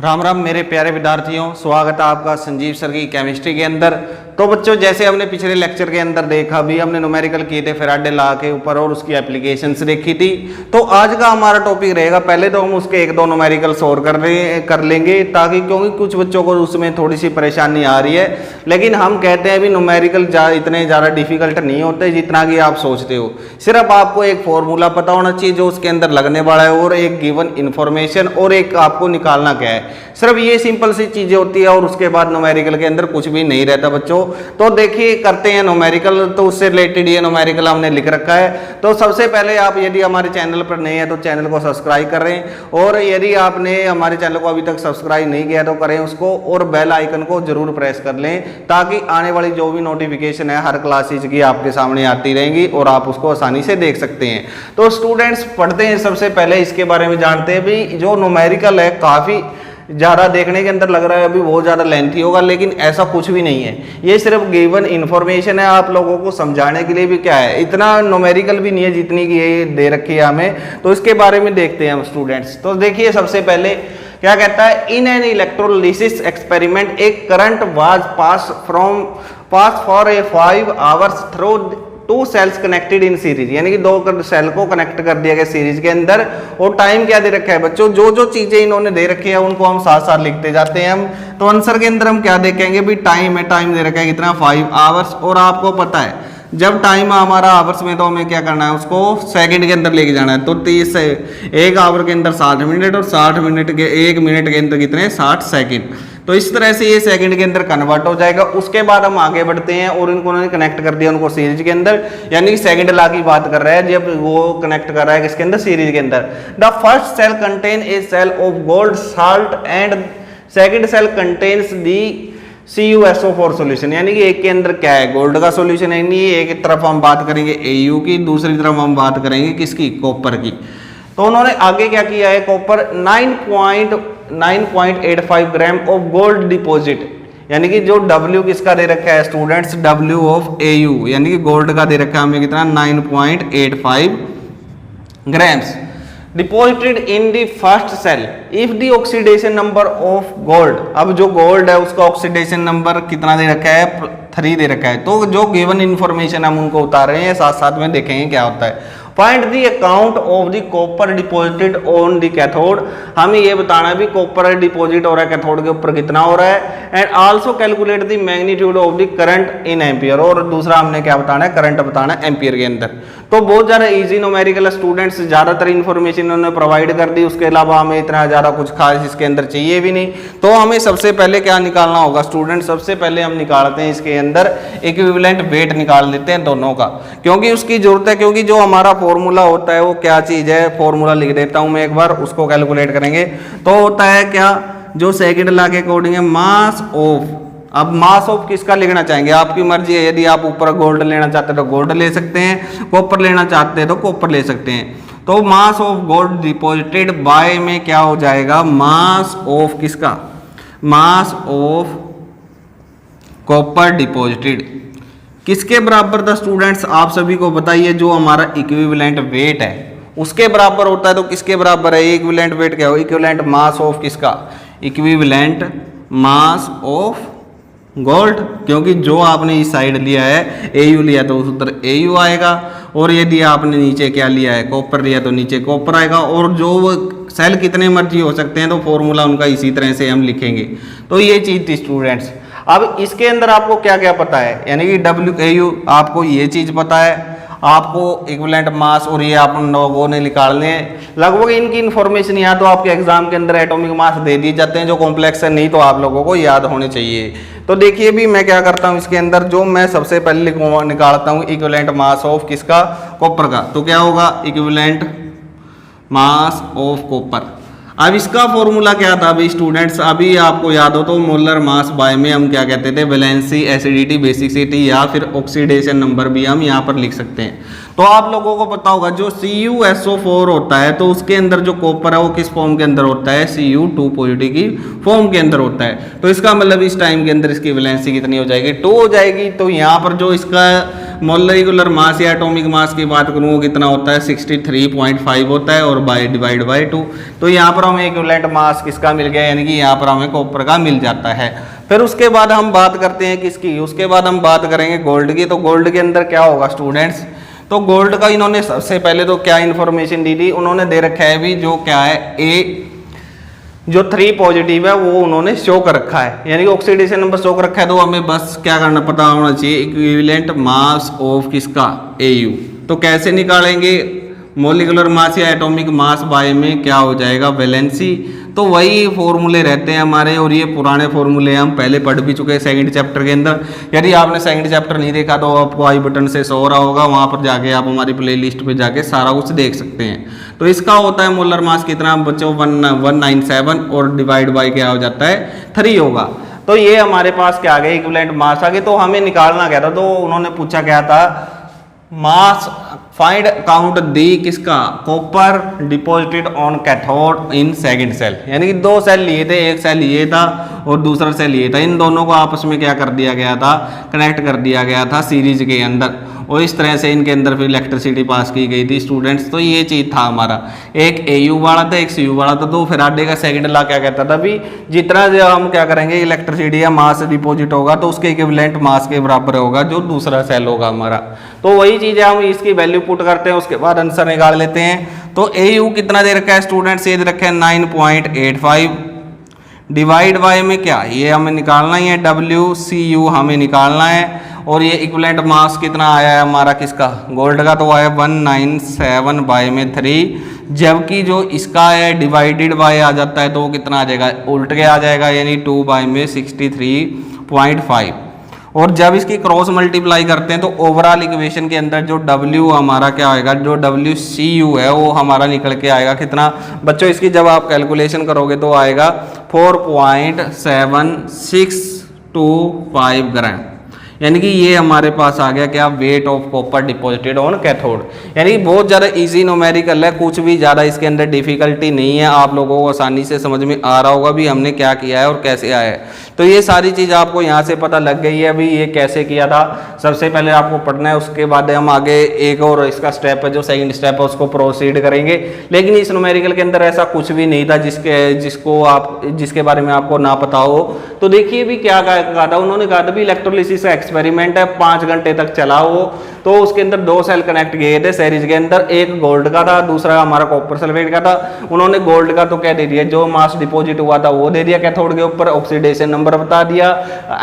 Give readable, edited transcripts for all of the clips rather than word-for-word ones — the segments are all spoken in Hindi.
राम राम मेरे प्यारे विद्यार्थियों, स्वागत है आपका संजीव सर की केमिस्ट्री के अंदर। तो बच्चों, जैसे हमने पिछले लेक्चर के अंदर देखा भी, हमने न्यूमेरिकल किए थे फैराडे लॉ के ऊपर और उसकी एप्लीकेशंस देखी थी। तो आज का हमारा टॉपिक रहेगा, पहले तो हम उसके एक दो न्यूमेरिकल्स और कर लेंगे, ताकि क्योंकि कुछ बच्चों को उसमें थोड़ी सी परेशानी आ रही है। लेकिन हम कहते हैं भी न्यूमेरिकल इतने ज़्यादा डिफिकल्ट नहीं होते जितना कि आप सोचते हो। सिर्फ आपको एक फॉर्मूला पता होना चाहिए जो उसके अंदर लगने वाला है, और एक गिवन इन्फॉर्मेशन, और एक आपको निकालना क्या है। सिर्फ ये सिंपल सी चीजें होती है, और उसके बाद न्यूमेरिकल के अंदर कुछ भी नहीं रहता बच्चों। तो देखिए, करते हैं न्यूमेरिकल। तो उससे रिलेटेड ये न्यूमेरिकल हमने लिख रखा है। तो सबसे पहले आप यदि हमारे चैनल पर नए हैं तो चैनल को सब्सक्राइब करें, और यदि आपने हमारे चैनल को अभी तक सब्सक्राइब नहीं किया तो करें उसको, और बेल आइकन को जरूर प्रेस कर लें, ताकि आने वाली जो भी नोटिफिकेशन है हर क्लासेज की आपके सामने आती रहेंगी और आप उसको आसानी से देख सकते हैं। तो स्टूडेंट्स, पढ़ते हैं। सबसे पहले इसके बारे में जानते हैं भी, जो न्यूमेरिकल है काफी ज़्यादा देखने के अंदर लग रहा है अभी बहुत ज़्यादा लेंथी होगा, लेकिन ऐसा कुछ भी नहीं है। ये सिर्फ गिवन इन्फॉर्मेशन है, आप लोगों को समझाने के लिए भी क्या है, इतना न्यूमेरिकल भी नहीं है जितनी की ये दे रखी है हमें। तो इसके बारे में देखते हैं हम स्टूडेंट्स। तो देखिए, सबसे पहले क्या कहता है, in an electrolysis experiment a current was passed for a 5 hours through 2 cells connected in series, यानी कि 2 सेल को कनेक्ट कर दिया गया सीरीज के अंदर। और टाइम क्या दे रखा है बच्चों, जो जो चीजें इन्होंने दे रखी है उनको हम साथ साथ लिखते जाते हैं हम। तो आंसर के अंदर हम क्या देखेंगे भी, टाइम है, टाइम दे रखा है कितना, 5 आवर्स। और आपको पता है जब टाइम हमारा आवर्स में, तो हमें क्या करना है, उसको सेकंड के अंदर लेके जाना है। तो 30 से 1 आवर के अंदर 60 मिनट, और 60 मिनट के 1 मिनट के अंदर कितने, 60 सेकंड। तो इस तरह से ये सेकंड के अंदर कन्वर्ट हो जाएगा। उसके बाद हम आगे बढ़ते हैं, और इनको उन्होंने कनेक्ट कर दिया उनको सीरीज के अंदर, यानी कि सेकंड लॉ की बात कर रहा है जब वो कनेक्ट कर रहा है किसके अंदर, सीरीज के अंदर। The first cell contain a cell of gold salt and second cell contains the CuSO4 solution, यानी कि एक के अंदर क्या है, गोल्ड का सॉल्यूशन है। नहीं, एक तरफ हम बात करेंगे Au की, दूसरी तरफ हम बात करेंगे किसकी, कॉपर की। तो उन्होंने आगे क्या किया है, copper 9.85 gram of gold deposit, यानी कि जो W किसका दे रखा है स्टूडेंट्स, W ऑफ Au, यानी कि गोल्ड का दे रखा है हमें कितना, 9.85 grams deposited in the first cell if the oxidation number of gold. अब जो गोल्ड है उसका ऑक्सीडेशन नंबर कितना दे रखा है, 3 दे रखा है। तो जो गिवन इन्फॉर्मेशन हम उनको उतार रहे हैं, साथ साथ में देखेंगे क्या होता है। Find the account of the copper deposited on the cathode, हमें ये बताना है भी कॉपर डिपॉजिट हो रहा है कैथोड के ऊपर कितना हो रहा है। And also calculate the magnitude of the current in ampere, और दूसरा हमने क्या बताना है, करंट बताना है एम्पियर के अंदर। तो बहुत ज़्यादा इजी न्यूमेरिकल स्टूडेंट्स, ज़्यादातर इन्फॉर्मेशन उन्होंने प्रोवाइड कर दी। उसके अलावा हमें इतना ज़्यादा कुछ खास इसके अंदर चाहिए भी नहीं। तो हमें सबसे पहले क्या निकालना होगा स्टूडेंट, सबसे पहले हम निकालते हैं इसके अंदर इक्विवेलेंट वेट निकाल लेते हैं दोनों का, क्योंकि उसकी जरूरत है। क्योंकि जो हमारा फॉर्मूला होता है वो क्या चीज़ है, फॉर्मूला लिख देता हूँ मैं एक बार, उसको कैलकुलेट करेंगे। तो होता है क्या, जो सेकंड लॉ के अकॉर्डिंग है, मास ऑफ। अब मास ऑफ किसका लिखना चाहेंगे, आपकी मर्जी है। यदि आप ऊपर गोल्ड लेना चाहते हैं तो गोल्ड ले सकते हैं, कॉपर लेना चाहते हैं तो कॉपर ले सकते हैं। तो mass of gold deposited bye में क्या हो जाएगा, मास ऑफ किसका, मास ऑफ कॉपर डिपॉजिटेड किसके बराबर था स्टूडेंट्स, आप सभी को बताइए, जो हमारा इक्विवेलेंट वेट है उसके बराबर होता है। तो किसके बराबर है, इक्विवेलेंट वेट क्या हो, इक्विवेलेंट मास ऑफ किसका, इक्विवेलेंट मास ऑफ गोल्ड। क्योंकि जो आपने इस साइड लिया है Au लिया तो उधर Au आएगा, और यदि आपने नीचे क्या लिया है, कॉपर लिया तो नीचे कॉपर आएगा। और जो सेल कितने मर्जी हो सकते हैं, तो फॉर्मूला उनका इसी तरह से हम लिखेंगे। तो ये चीज़ थी स्टूडेंट्स। अब इसके अंदर आपको क्या क्या पता है, यानी कि WAU आपको ये चीज़ पता है, आपको इक्विवेलेंट मास, और ये आप लोगों ने निकालने हैं। लगभग इनकी इन्फॉर्मेशन यहाँ तो आपके एग्जाम के अंदर एटॉमिक मास दे दिए जाते हैं जो कॉम्प्लेक्स है, नहीं तो आप लोगों को याद होने चाहिए। तो देखिए भी मैं क्या करता हूँ इसके अंदर, जो मैं सबसे पहले निकालता हूँ इक्विवेलेंट मास ऑफ किसका, कॉपर का। तो क्या होगा, इक्विवेलेंट मास ऑफ कॉपर। अब इसका फॉर्मूला क्या था अभी स्टूडेंट्स, अभी आपको याद हो तो मोलर मास बाय में हम क्या कहते थे, वैलेंसी, एसिडिटी, बेसिसिटी, या फिर ऑक्सीडेशन नंबर भी हम यहाँ पर लिख सकते हैं। तो आप लोगों को पता होगा जो CuSO4 होता है, तो उसके अंदर जो कॉपर है वो किस फॉर्म के अंदर होता है, Cu2 पॉजिटिव की फॉर्म के अंदर होता है। तो इसका मतलब इस टाइम के अंदर इसकी वैलेंसी कितनी हो जाएगी, 2 हो जाएगी। तो यहाँ पर जो इसका मोलिकुलर मास या एटॉमिक मास की बात करूँ वो कितना होता है 63.5 होता है, और बाय डिवाइड बाय 2। तो यहाँ पर हमें इक्विवेलेंट मास किसका मिल गया, यानी कि यहाँ पर हमें कॉपर का मिल जाता है। फिर उसके बाद हम बात करते हैं किसकी, उसके बाद हम बात करेंगे गोल्ड की। तो गोल्ड के अंदर क्या होगा स्टूडेंट्स, तो गोल्ड का इन्होंने सबसे पहले तो क्या इन्फॉर्मेशन दी थी, उन्होंने दे रखा है भी जो क्या है ए जो 3 पॉजिटिव है वो उन्होंने शो कर रखा है, यानी कि ऑक्सीडेशन नंबर शो कर रखा है। तो हमें बस क्या करना पता होना चाहिए इक्विवेलेंट मास ऑफ किसका AU। तो कैसे निकालेंगे, मोलिकुलर मास या एटॉमिक मास बाय में क्या हो जाएगा वैलेंसी। तो वही फॉर्मूले रहते हैं हमारे, और ये पुराने फॉर्मूले हम पहले पढ़ भी चुके हैं सेकंड चैप्टर के अंदर। यदि आपने सेकंड चैप्टर नहीं देखा तो आपको आई बटन से शो हो रहा होगा, वहाँ पर जाके आप हमारी प्लेलिस्ट पे जाके सारा कुछ देख सकते हैं। तो इसका होता है मोलर मास कितना बच्चों 197, और डिवाइड बाई क्या हो जाता है 3 होगा। तो ये हमारे पास क्या आ गया इक्विवेलेंट मास आ गए। तो हमें निकालना क्या था, तो उन्होंने पूछा क्या था, मास फाइंड काउंट दी किसका, copper deposited on cathode in second cell. यानी कि 2 सेल लिए थे, एक सेल ये था और दूसरा सेल ये था, इन दोनों को आपस में क्या कर दिया गया था, कनेक्ट कर दिया गया था सीरीज के अंदर, और इस तरह से इनके अंदर फिर इलेक्ट्रिसिटी पास की गई थी स्टूडेंट्स। तो ये चीज़ था हमारा, एक AU वाला था, एक CU वाला था। तो फैराडे का सेकंड लॉ क्या कहता था भी, जितना जो हम क्या करेंगे इलेक्ट्रिसिटी या मास डिपॉजिट होगा तो उसके इक्विवेलेंट मास के बराबर होगा जो दूसरा सेल होगा हमारा। तो वही चीज़ है, हम इसकी वैल्यू पुट करते हैं, उसके बाद आंसर निकाल लेते हैं। तो AU कितना दे रखा है स्टूडेंट्स, ये दे रखा है 9.85, डिवाइड बाय में क्या, ये हमें निकालना ही है, WCU हमें निकालना है। और ये इक्विवेलेंट मास कितना आया है हमारा किसका, गोल्ड का, तो आया 197 बाय में 3, जबकि जो इसका है डिवाइडेड बाय आ जाता है तो वो कितना आ जाएगा, उल्ट के आ जाएगा, यानी 2 बाय में 63.5। और जब इसकी क्रॉस मल्टीप्लाई करते हैं तो ओवरऑल इक्वेशन के अंदर जो W हमारा क्या आएगा, जो WCU है वो हमारा निकल के आएगा कितना बच्चों, इसकी जब आप कैलकुलेशन करोगे तो आएगा 4.7625 ग्राम। यानी कि ये हमारे पास आ गया क्या, weight of copper deposited on cathode. यानी बहुत ज़्यादा इजी न्यूमेरिकल है, कुछ भी ज़्यादा इसके अंदर डिफिकल्टी नहीं है, आप लोगों को आसानी से समझ में आ रहा होगा भी हमने क्या किया है और कैसे आया है। तो ये सारी चीज़ आपको यहाँ से पता लग गई है अभी ये कैसे किया था। सबसे पहले आपको पढ़ना है, उसके बाद हम आगे एक और इसका स्टेप है जो सेकंड स्टेप है उसको प्रोसीड करेंगे। लेकिन इस न्यूमेरिकल के अंदर ऐसा कुछ भी नहीं था जिसके बारे में आपको ना पता हो। तो देखिए भी क्या कहा था उन्होंने, कहा था भी इलेक्ट्रोलिसिस का एक्सपेरिमेंट है, 5 घंटे तक चला वो। तो उसके अंदर 2 सेल कनेक्ट किए थे सीरीज के अंदर, एक गोल्ड का था, दूसरा हमारा कॉपर सल्फेट का था। उन्होंने गोल्ड का तो क्या दे दिया, जो मास डिपॉजिट हुआ था वो दे दिया कैथोड के ऊपर, ऑक्सीडेशन नंबर बता दिया,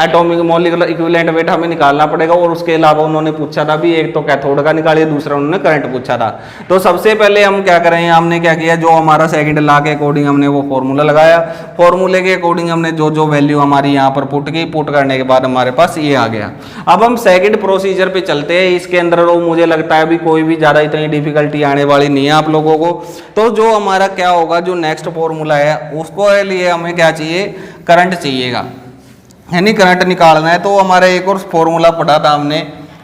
एटॉमिक मॉलिक्यूलर इक्विवेलेंट वेट हमें निकालना पड़ेगा। और उसके अलावा उन्होंने पूछा था भी एक तो कैथोड का निकालिए, दूसरा उन्होंने करंट पूछा था। तो सबसे पहले हम क्या करें, हमने क्या किया, जो हमारा सेकंड लॉ के अकॉर्डिंग हमने वो फॉर्मूला लगाया, फॉर्मूले के अकॉर्डिंग हमने जो जो वैल्यू हमारी यहाँ पर पुट की, पुट करने के बाद हमारे पास ये आ गया। अब हम सेकंड प्रोसीजर पे चलते हैं। इसके अंदर तो मुझे लगता है अभी कोई भी ज़्यादा इतनी डिफिकल्टी आने वाली नहीं है आप लोगों को। तो जो हमारा क्या होगा, जो नेक्स्ट फॉर्मूला है उसको लिए हमें क्या चाहिए, करंट चाहिएगा, यानी करंट निकालना है। तो हमारा एक और फॉर्मूला पढ़ा था हमने,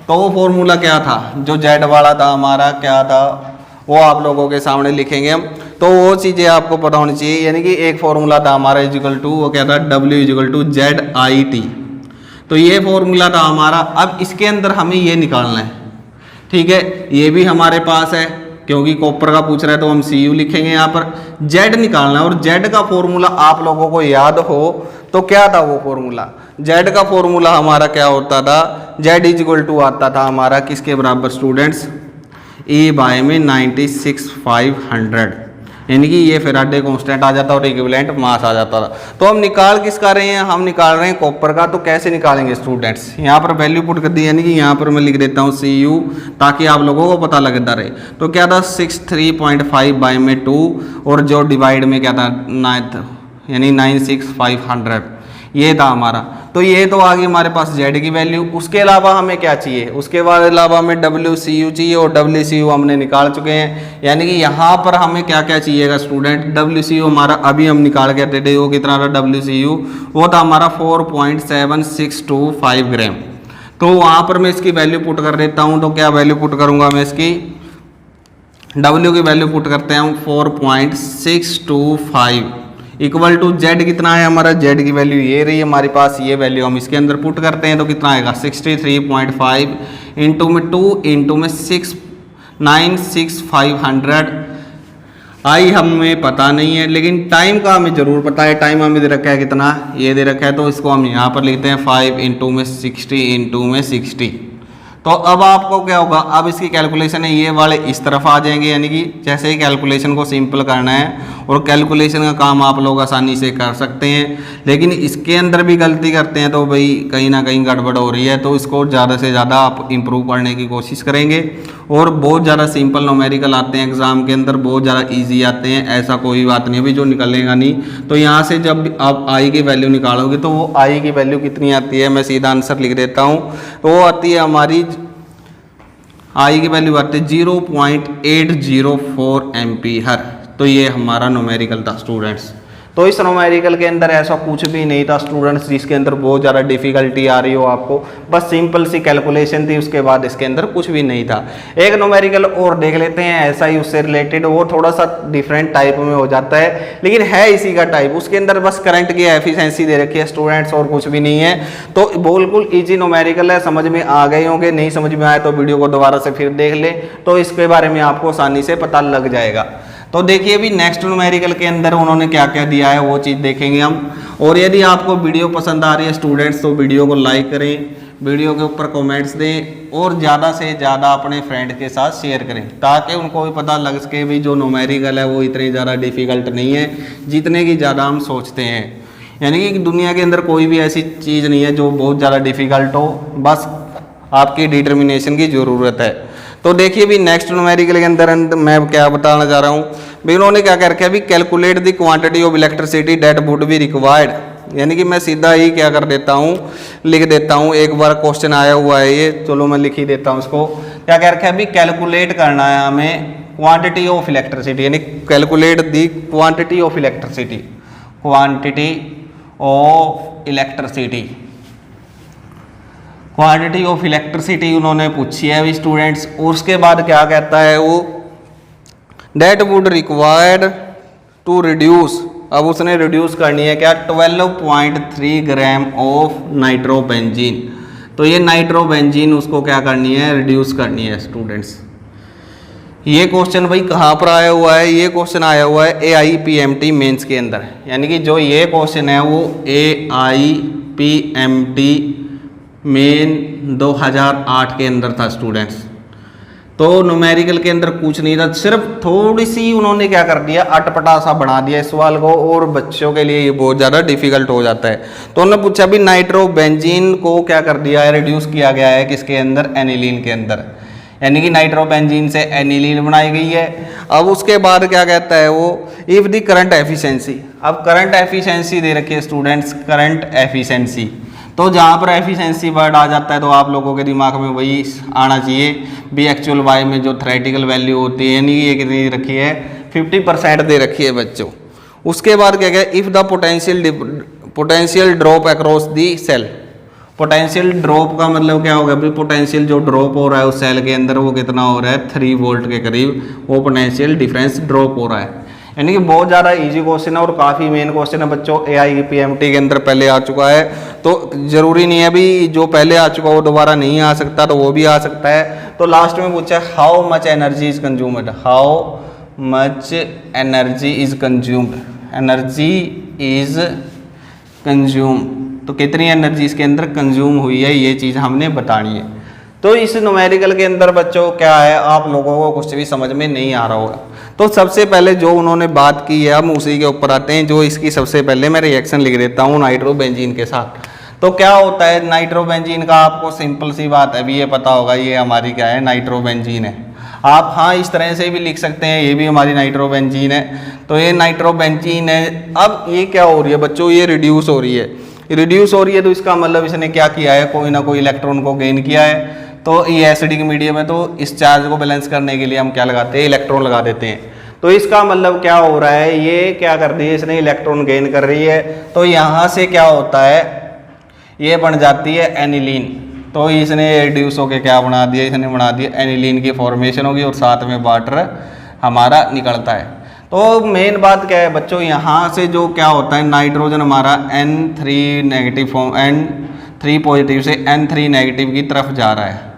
तो वो फॉर्मूला क्या था, जो जेड वाला था हमारा, क्या था वो आप लोगों के सामने लिखेंगे हम। तो वो चीज़ें आपको पता होनी चाहिए। यानी कि एक फॉर्मूला था हमारा इजिकल टू, वो क्या था, W इजिकल टू ZIT। तो ये फॉर्मूला था हमारा। अब इसके अंदर हमें ये निकालना है, ठीक है, ये भी हमारे पास है क्योंकि कॉपर का पूछ रहा है तो हम CU लिखेंगे यहाँ पर। Z निकालना है, और Z का फॉर्मूला आप लोगों को याद हो तो क्या था वो फॉर्मूला, Z का फॉर्मूला हमारा क्या होता था, Z इजिकल टू आता था हमारा किसके बराबर स्टूडेंट्स, E बाय में 96,500। यानी कि ये फैराडे कांस्टेंट आ जाता और इक्विवेलेंट मास आ जाता था। तो हम निकाल किसका रहे हैं, हम निकाल रहे हैं कॉपर का। तो कैसे निकालेंगे स्टूडेंट्स, यहाँ पर वैल्यू पुट कर दी, यानी कि यहाँ पर मैं लिख देता हूँ CU ताकि आप लोगों को पता लगता रहे। तो क्या था 63.5 बाय में 2, और जो डिवाइड में क्या था 9 यानी 96,500, ये था हमारा। तो ये तो आ गई हमारे पास Z की वैल्यू। उसके अलावा हमें क्या चाहिए, उसके बाद अलावा हमें WCU चाहिए, और WCU हमने निकाल चुके हैं। यानी कि यहाँ पर हमें क्या क्या चाहिएगा स्टूडेंट, WCU हमारा अभी हम निकाल के दे, वो कितना था WCU, वो था हमारा 4.7625 ग्राम। तो वहाँ पर मैं इसकी वैल्यू पुट कर देता हूँ। तो क्या वैल्यू पुट करूँगा मैं इसकी, W की वैल्यू पुट करते हैं हम 4.625, इक्वल टू जेड कितना है हमारा, जेड की वैल्यू ये रही हमारे पास, ये वैल्यू हम इसके अंदर पुट करते हैं तो कितना आएगा 63.5 इंटू में 2 इंटू में 6 96500। आई हमें पता नहीं है लेकिन टाइम का हमें ज़रूर पता है, टाइम हमें दे रखा है कितना, ये दे रखा है, तो इसको हम यहाँ पर लिखते हैं 5 इंटू में 60 इंटू में 60। तो अब आपको क्या होगा, अब इसकी कैलकुलेशन है ये वाले इस तरफ आ जाएंगे, यानी कि जैसे ही कैलकुलेशन को सिंपल करना है और कैलकुलेशन का काम आप लोग आसानी से कर सकते हैं, लेकिन इसके अंदर भी गलती करते हैं तो भाई कहीं ना कहीं गड़बड़ हो रही है। तो इसको ज़्यादा से ज़्यादा आप इम्प्रूव करने की कोशिश करेंगे और बहुत ज़्यादा सिंपल न्यूमेरिकल आते हैं एग्ज़ाम के अंदर, बहुत ज़्यादा ईजी आते हैं, ऐसा कोई बात नहीं अभी जो निकलेगा नहीं। तो यहाँ से जब आप आई की वैल्यू निकालोगे तो वो आई की वैल्यू कितनी आती है, मैं सीधा आंसर लिख देता हूँ, तो वो आती है हमारी आई की वैल्यू आती है 0.804 एम्पीयर। तो ये हमारा न्यूमेरिकल था स्टूडेंट्स। तो इस न्यूमेरिकल के अंदर ऐसा कुछ भी नहीं था स्टूडेंट्स जिसके अंदर बहुत ज़्यादा डिफिकल्टी आ रही हो आपको, बस सिंपल सी कैलकुलेशन थी, उसके बाद इसके अंदर कुछ भी नहीं था। एक न्यूमेरिकल और देख लेते हैं ऐसा ही उससे रिलेटेड, वो थोड़ा सा डिफरेंट टाइप में हो जाता है लेकिन है इसी का टाइप। उसके अंदर बस करंट की एफिशिएंसी दे रखी है स्टूडेंट्स और कुछ भी नहीं है। तो बिल्कुल ईजी न्यूमेरिकल है, समझ में आ गए होंगे, नहीं समझ में आए तो वीडियो को दोबारा से फिर देख ले तो इसके बारे में आपको आसानी से पता लग जाएगा। तो देखिए अभी नेक्स्ट न्यूमेरिकल के अंदर उन्होंने क्या क्या दिया है वो चीज़ देखेंगे हम। और यदि आपको वीडियो पसंद आ रही है स्टूडेंट्स तो वीडियो को लाइक करें, वीडियो के ऊपर कमेंट्स दें और ज़्यादा से ज़्यादा अपने फ्रेंड के साथ शेयर करें ताकि उनको भी पता लग सके भी जो न्यूमेरिकल है वो इतनी ज़्यादा डिफ़िकल्ट नहीं है जितने की ज़्यादा हम सोचते हैं। यानी कि दुनिया के अंदर कोई भी ऐसी चीज़ नहीं है जो बहुत ज़्यादा डिफ़िकल्ट हो, बस आपकी डिटर्मिनेशन की ज़रूरत है। तो देखिए भी नेक्स्ट न्यूमेरिकल के अंदर मैं क्या बताना चाह रहा हूँ भी, उन्होंने क्या कर रखा है भी calculate the quantity of electricity that would be required. यानी कि मैं सीधा ही क्या कर देता हूँ, लिख देता हूँ, एक बार क्वेश्चन आया हुआ है ये, चलो मैं लिख ही देता हूँ उसको। क्या कह रखा है भी कैलकुलेट करना है हमें क्वांटिटी ऑफ इलेक्ट्रिसिटी, यानी calculate the quantity of electricity, quantity of electricity, quantity of electricity उन्होंने पूछी है अभी स्टूडेंट्स। और उसके बाद क्या कहता है वो, that would required to reduce, अब उसने रिड्यूस करनी है क्या 12.3 ग्राम ऑफ नाइट्रोबेंजीन। तो ये नाइट्रोबेंजीन उसको क्या करनी है, रिड्यूस करनी है स्टूडेंट्स। ये क्वेश्चन भाई कहाँ पर आया हुआ है, ये क्वेश्चन आया हुआ है AIPMT मेंस के अंदर, यानी कि जो ये क्वेश्चन है वो AIPMT मेन 2008 के अंदर था स्टूडेंट्स। तो न्यूमेरिकल के अंदर कुछ नहीं था, सिर्फ थोड़ी सी उन्होंने क्या कर दिया, अटपटा सा बना दिया इस सवाल को और बच्चों के लिए ये बहुत ज़्यादा डिफिकल्ट हो जाता है। तो उन्होंने पूछा भी नाइट्रोबेंजीन को क्या कर दिया है, रिड्यूस किया गया है किसके अंदर, एनिलीन के अंदर, यानी कि नाइट्रोबेंजीन से एनिलीन बनाई गई है। अब उसके बाद क्या कहता है वो, इफ द करंट एफिशिएंसी, अब करंट एफिशिएंसी दे रखी है स्टूडेंट्स, करंट एफिशिएंसी। तो जहाँ पर एफिशिएंसी वर्ड आ जाता है तो आप लोगों के दिमाग में वही आना चाहिए भी एक्चुअल वाई में जो थ्योरेटिकल वैल्यू होती है, यानी कि ये कितनी रखी है 50% दे रखी है बच्चों। उसके बाद क्या क्या, if the potential drop across the cell, potential drop का मतलब क्या होगा भाई, पोटेंशियल जो ड्रॉप हो रहा है उस सेल के अंदर वो कितना हो रहा है 3 वोल्ट के करीब, वो पोटेंशियल डिफरेंस ड्रॉप हो रहा है। यानी कि बहुत ज़्यादा इजी क्वेश्चन है और काफ़ी मेन क्वेश्चन है बच्चों, AIPMT के अंदर पहले आ चुका है। तो ज़रूरी नहीं है भी जो पहले आ चुका वो दोबारा नहीं आ सकता, तो वो भी आ सकता है। तो लास्ट में पूछा how much energy is consumed, how much energy is consumed, energy is consume, तो कितनी एनर्जी इसके अंदर कंज्यूम हुई है ये चीज़ हमने बतानी है। तो इस न्यूमेरिकल के अंदर बच्चों क्या है, आप लोगों को कुछ भी समझ में नहीं आ रहा होगा। तो सबसे पहले जो उन्होंने बात की है हम उसी के ऊपर आते हैं, जो इसकी सबसे पहले मैं रिएक्शन लिख देता हूँ नाइट्रोबेंजीन के साथ। तो क्या होता है नाइट्रोबेंजीन का, आपको सिंपल सी बात है भी ये पता होगा, ये हमारी क्या है नाइट्रोबेंजीन है। आप हाँ इस तरह से भी लिख सकते हैं, ये भी हमारी नाइट्रोबेंजीन है। तो ये नाइट्रोबेंजीन है। अब ये क्या हो रही है बच्चों, ये रिड्यूस हो रही है, रिड्यूस हो रही है तो इसका मतलब इसने क्या किया है, कोई ना कोई इलेक्ट्रॉन को गेन किया है। तो ये एसिडिक मीडियम है तो इस चार्ज को बैलेंस करने के लिए हम क्या लगाते हैं, इलेक्ट्रॉन लगा देते हैं। तो इसका मतलब क्या हो रहा है, ये क्या कर रही है, इसने इलेक्ट्रॉन गेन कर रही है। तो यहाँ से क्या होता है, ये बन जाती है एनिलीन। तो इसने रिड्यूस होकर क्या बना दिया, इसने बना दिया एनिलीन की फॉर्मेशन होगी और साथ में वाटर हमारा निकलता है। तो मेन बात क्या है बच्चों, यहाँ से जो क्या होता है नाइट्रोजन हमारा N3 negative form N3 positive से N3 नेगेटिव की तरफ जा रहा है,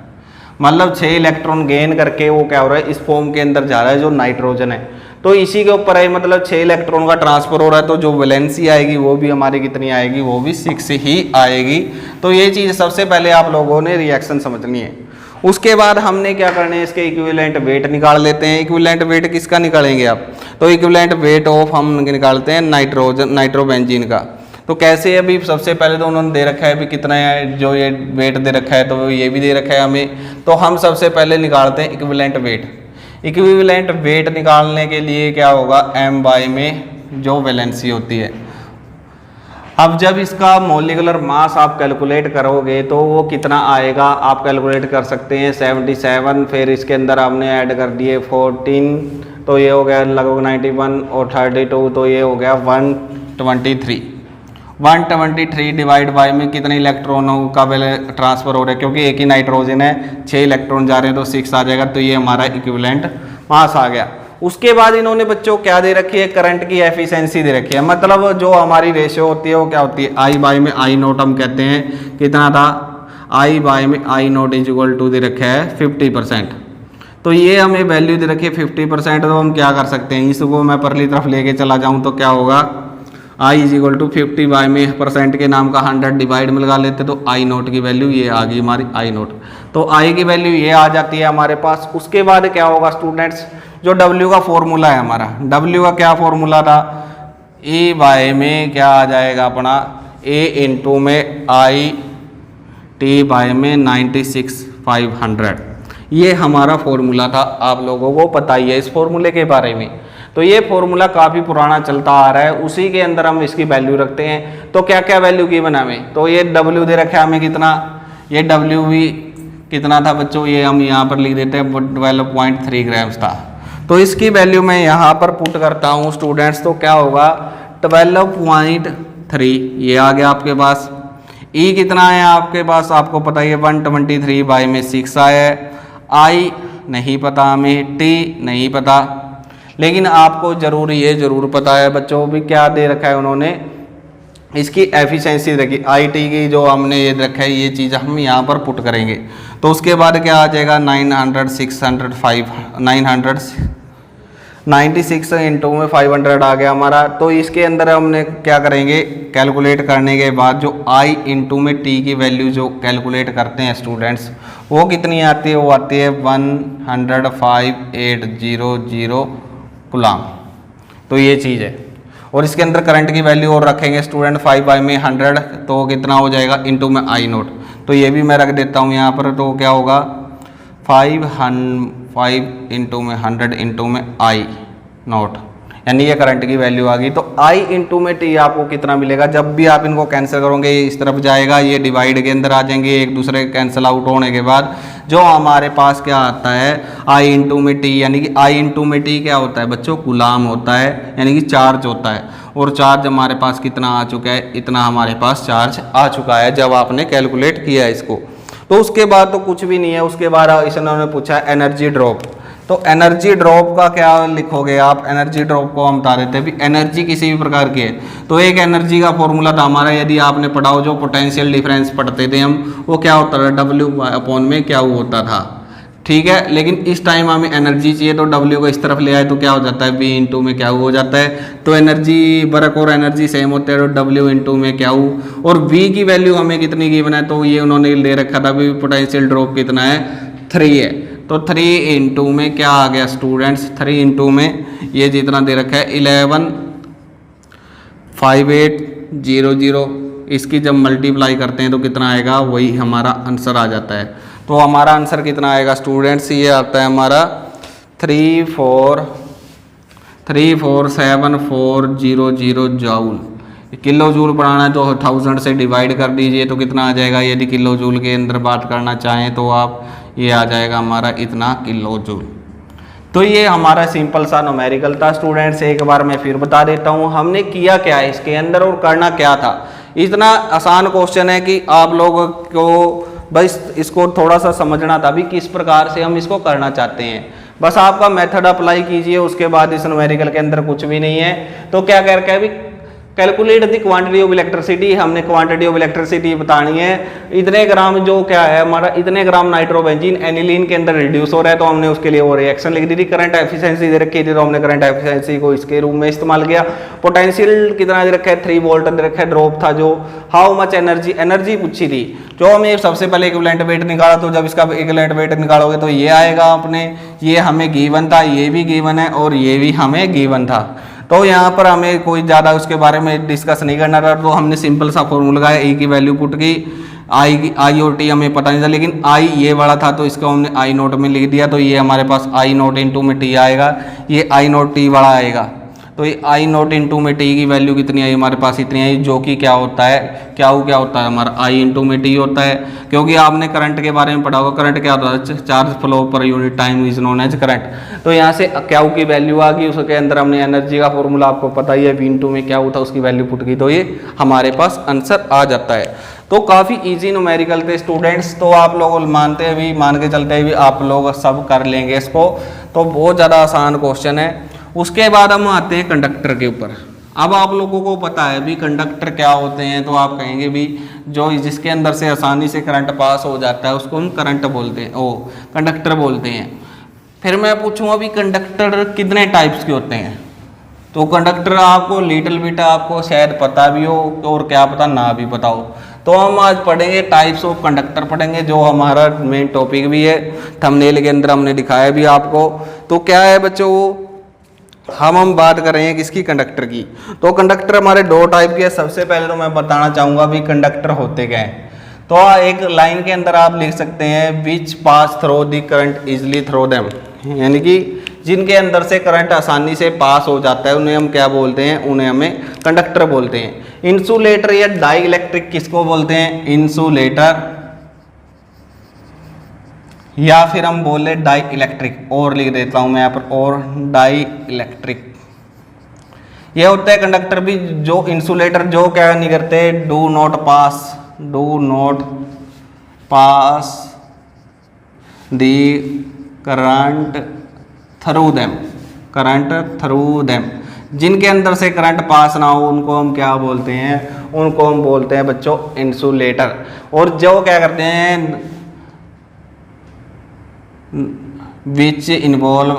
मतलब 6 इलेक्ट्रॉन गेन करके वो क्या हो रहा है इस फॉर्म के अंदर जा रहा है जो नाइट्रोजन है। तो इसी के ऊपर है, मतलब 6 इलेक्ट्रॉन का ट्रांसफर हो रहा है, तो जो वैलेंसी आएगी वो भी हमारी कितनी आएगी, वो भी 6 ही आएगी। तो ये चीज़ सबसे पहले आप लोगों ने रिएक्शन समझनी है। उसके बाद हमने क्या करना है, इसके इक्विवेलेंट वेट निकाल लेते हैं। इक्विवेलेंट वेट किसका निकालेंगे आप, तो इक्विवेलेंट वेट ऑफ हम निकालते हैं नाइट्रोबेंजीन का। तो कैसे, अभी सबसे पहले तो उन्होंने दे रखा है भी कितना है, जो ये वेट दे रखा है तो ये भी दे रखा है हमें। तो हम सबसे पहले निकालते हैं इक्विवेलेंट वेट। इक्विवेलेंट वेट निकालने के लिए क्या होगा, m बाई में जो वैलेंसी होती है। अब जब इसका मॉलिक्यूलर मास आप कैलकुलेट करोगे तो वो कितना आएगा आप कैलकुलेट कर सकते हैं 77, फिर इसके अंदर आपने ऐड कर दिए 14, तो ये हो गया लगभग 91 और 32, तो ये हो गया 123। 123 डिवाइड बाय में कितने इलेक्ट्रॉनों का ट्रांसफर हो रहा है, क्योंकि एक ही नाइट्रोजन है, 6 इलेक्ट्रॉन जा रहे हैं तो 6 आ जाएगा, तो ये हमारा इक्विवेलेंट मास आ गया। उसके बाद इन्होंने बच्चों क्या दे रखी है, करंट की एफिशिएंसी दे रखी है, मतलब जो हमारी रेशियो होती है वो क्या होती है, आई बाई में आई नोट हम कहते हैं, कितना था आई बाई में आई नोट इज इक्वल टू दे रखा है 50%। तो ये हमें वैल्यू दे रखी है 50%, तो हम क्या कर सकते हैं, इसको मैं परली तरफ लेके चला जाऊँ तो क्या होगा, I is equal to 50 by में परसेंट के नाम का 100 डिवाइड में लगा लेते, तो आई नोट की वैल्यू ये आ गई हमारी आई नोट। तो आई की वैल्यू ये आ जाती है हमारे पास। उसके बाद क्या होगा स्टूडेंट्स, जो W का फॉर्मूला है हमारा, W का क्या फॉर्मूला था, E बाय में क्या आ जाएगा अपना A इंटू में आई टी बाय में 96,500, ये हमारा फॉर्मूला था। आप लोगों को पता ही है इस फॉर्मूले के बारे में। तो ये फॉर्मूला काफ़ी पुराना चलता आ रहा है, उसी के अंदर हम इसकी वैल्यू रखते हैं। तो क्या क्या वैल्यू की बना हमें, तो ये W दे रखा है हमें कितना, ये W भी कितना था बच्चों, ये हम यहाँ पर लिख देते हैं 12.3 ग्राम्स था। तो इसकी वैल्यू मैं यहाँ पर पुट करता हूँ स्टूडेंट्स, तो क्या होगा 12.3 ये आ गया आपके पास। E कितना है आपके पास, आपको पता ही है 123 बाई में 6 आया है। I नहीं पता हमें, T नहीं पता, लेकिन आपको जरूर ये जरूर पता है बच्चों भी क्या दे रखा है उन्होंने, इसकी एफिशिएंसी रखी आई टी की, जो हमने ये रखा है ये चीज़ हम यहाँ पर पुट करेंगे। तो उसके बाद क्या आ जाएगा 96 इंटू में 500 आ गया हमारा। तो इसके अंदर हमने क्या करेंगे, कैलकुलेट करने के बाद जो I इंटू में T की वैल्यू जो कैलकुलेट करते हैं स्टूडेंट्स, वो कितनी आती है, वो आती है 105,800 कूलम। तो ये चीज़ है। और इसके अंदर करंट की वैल्यू और रखेंगे स्टूडेंट 5 बाई में 100, तो कितना हो जाएगा इंटू में आई नोट। तो ये भी मैं रख देता हूँ यहाँ पर, तो क्या होगा 5 इंटू में 100 इंटू में आई नोट, यानी ये करंट की वैल्यू आ गई। तो आई इंटू में टी आपको कितना मिलेगा, जब भी आप इनको कैंसिल करोगे ये इस तरफ जाएगा, ये डिवाइड के अंदर आ जाएंगे, एक दूसरे कैंसिल आउट होने के बाद जो हमारे पास क्या आता है आई इंटू में टी, यानी कि आई इंटू में टी क्या होता है बच्चों, कूलाम होता है, यानी कि चार्ज होता है। और चार्ज हमारे पास कितना आ चुका है, इतना हमारे पास चार्ज आ चुका है जब आपने कैलकुलेट किया इसको। तो उसके बाद तो कुछ भी नहीं है। उसके बाद इन्होंने पूछा एनर्जी ड्रॉप, तो एनर्जी ड्रॉप का क्या लिखोगे आप, एनर्जी ड्रॉप को हम बता देते हैं भी एनर्जी किसी भी प्रकार की है। तो एक एनर्जी का फॉर्मूला था हमारा, यदि आपने पढ़ा हो, जो पोटेंशियल डिफरेंस पढ़ते थे हम, वो क्या होता था W अपॉन में क्या होता था, ठीक है। लेकिन इस टाइम हमें एनर्जी चाहिए, तो W को इस तरफ ले आए तो क्या हो जाता है V इंटू में क्या हो जाता है। तो एनर्जी वर्क और एनर्जी सेम होते हैं, तो W इंटू में क्या हो, और V की वैल्यू हमें कितनी गिवन है, तो ये उन्होंने ले रखा था भी पोटेंशियल ड्रॉप कितना है 3 है। तो 3 इंटू में क्या आ गया स्टूडेंट्स, 3 इंटू में ये जितना दे रखा है 11,5800, इसकी जब मल्टीप्लाई करते हैं तो कितना आएगा, वही हमारा आंसर आ जाता है। तो हमारा आंसर कितना आएगा स्टूडेंट्स, ये आता है हमारा 34740 जूल। किलो जूल बनाना है तो 1000 से डिवाइड कर दीजिए, तो कितना आ जाएगा, यदि किलो जूल के अंदर बात करना चाहें तो आप, ये आ जाएगा हमारा इतना किलो जूल। तो ये हमारा सिंपल सा न्यूमेरिकल था स्टूडेंट्स। एक बार मैं फिर बता देता हूँ हमने किया क्या है इसके अंदर और करना क्या था। इतना आसान क्वेश्चन है कि आप लोगों को बस इसको थोड़ा सा समझना था भी किस प्रकार से हम इसको करना चाहते हैं। बस आपका मेथड अप्लाई कीजिए, उसके बाद इस न्यूमेरिकल के अंदर कुछ भी नहीं है। तो क्या कह रखा है अभी, calculate the quantity of electricity, हमने क्वांटिटी ऑफ इलेक्ट्रिसिटी बतानी है। इतने ग्राम जो क्या है हमारा, इतने ग्राम नाइट्रोबेंजीन एनिलीन के अंदर रिड्यूस हो रहा है, तो हमने उसके लिए वो रिएक्शन लिख दी थी। करंट एफिशिएंसी दे रखी थी, तो हमने करंट एफिशिएंसी को इसके रूप में इस्तेमाल किया। पोटेंशियल कितना दे रखा है, 3 वोल्ट दे रखा है, ड्रॉप था जो। हाउ मच एनर्जी, एनर्जी पूछी थी, जो हमें सबसे पहले इक्विवेलेंट वेट निकाला, तो जब इसका इक्विवेलेंट वेट निकालोगे तो ये आएगा अपने, ये हमें गिवन था, ये भी गिवन है और ये भी हमें गिवन था। तो यहाँ पर हमें कोई ज़्यादा उसके बारे में डिस्कस नहीं करना था, तो हमने सिंपल सा फॉर्मूला लगाया, ए की वैल्यू पुट की, आई और टी हमें पता नहीं था, लेकिन आई ये वाला था तो इसको हमने आई नोट में लिख दिया, तो ये हमारे पास आई नोट इंटू में टी आएगा, ये आई नोट टी वाला आएगा। तो ये आई नोट इंटू में टी की वैल्यू कितनी आई हमारे पास, इतनी आई, जो कि क्या होता है, क्या होता है हमारा आई इंटू में टी होता है। क्योंकि आपने करंट के बारे में पढ़ा होगा, करंट क्या होता है, charge flow per unit time is known as current. तो यहाँ से क्या की वैल्यू आ गई, उसके अंदर हमने एनर्जी का फॉर्मूला आपको पता ही है, वी इंटू में क्या होता है उसकी वैल्यू पुट की, तो ये हमारे पास आंसर आ जाता है। तो काफ़ी इजी न्यूमेरिकल थे स्टूडेंट्स, तो आप लोग मानते हैं भी, मान के चलते हैं भी आप लोग सब कर लेंगे इसको, तो बहुत ज़्यादा आसान क्वेश्चन है। उसके बाद हम आते हैं कंडक्टर के ऊपर। अब आप लोगों को पता है भी कंडक्टर क्या होते हैं, तो आप कहेंगे भी जो जिसके अंदर से आसानी से करंट पास हो जाता है उसको हम करंट बोलते हैं, ओ कंडक्टर बोलते हैं। फिर मैं पूछूंगा भी कंडक्टर कितने टाइप्स के होते हैं, तो कंडक्टर आपको लिटिल बिट आपको शायद पता भी हो और क्या पता ना भी पता हो। तो हम आज पढ़ेंगे टाइप्स ऑफ कंडक्टर पढ़ेंगे, जो हमारा मेन टॉपिक भी है, थंबनेल के अंदर हमने दिखाया भी आपको। तो क्या है बच्चों, हम बात कर रहे हैं किसकी, कंडक्टर की। तो कंडक्टर हमारे 2 टाइप के हैं। सबसे पहले तो मैं बताना चाहूँगा भी कंडक्टर होते क्या हैं। तो एक लाइन के अंदर आप लिख सकते हैं which pass through the current easily through them, यानी कि जिनके अंदर से करंट आसानी से पास हो जाता है उन्हें हम क्या बोलते हैं, उन्हें हमें कंडक्टर बोलते हैं। इंसुलेटर या डाई इलेक्ट्रिक किसको बोलते हैं, इंसुलेटर, या फिर हम बोले डाई इलेक्ट्रिक, और लिख देता हूं मैं यहाँ पर, और डाई इलेक्ट्रिक। ये होता है कंडक्टर भी जो इंसुलेटर जो क्या नहीं करते, do not pass the current through them, जिनके अंदर से करंट पास ना हो उनको हम क्या बोलते हैं, उनको हम बोलते हैं बच्चों इंसुलेटर। और जो क्या करते हैं विच इन्वॉल्व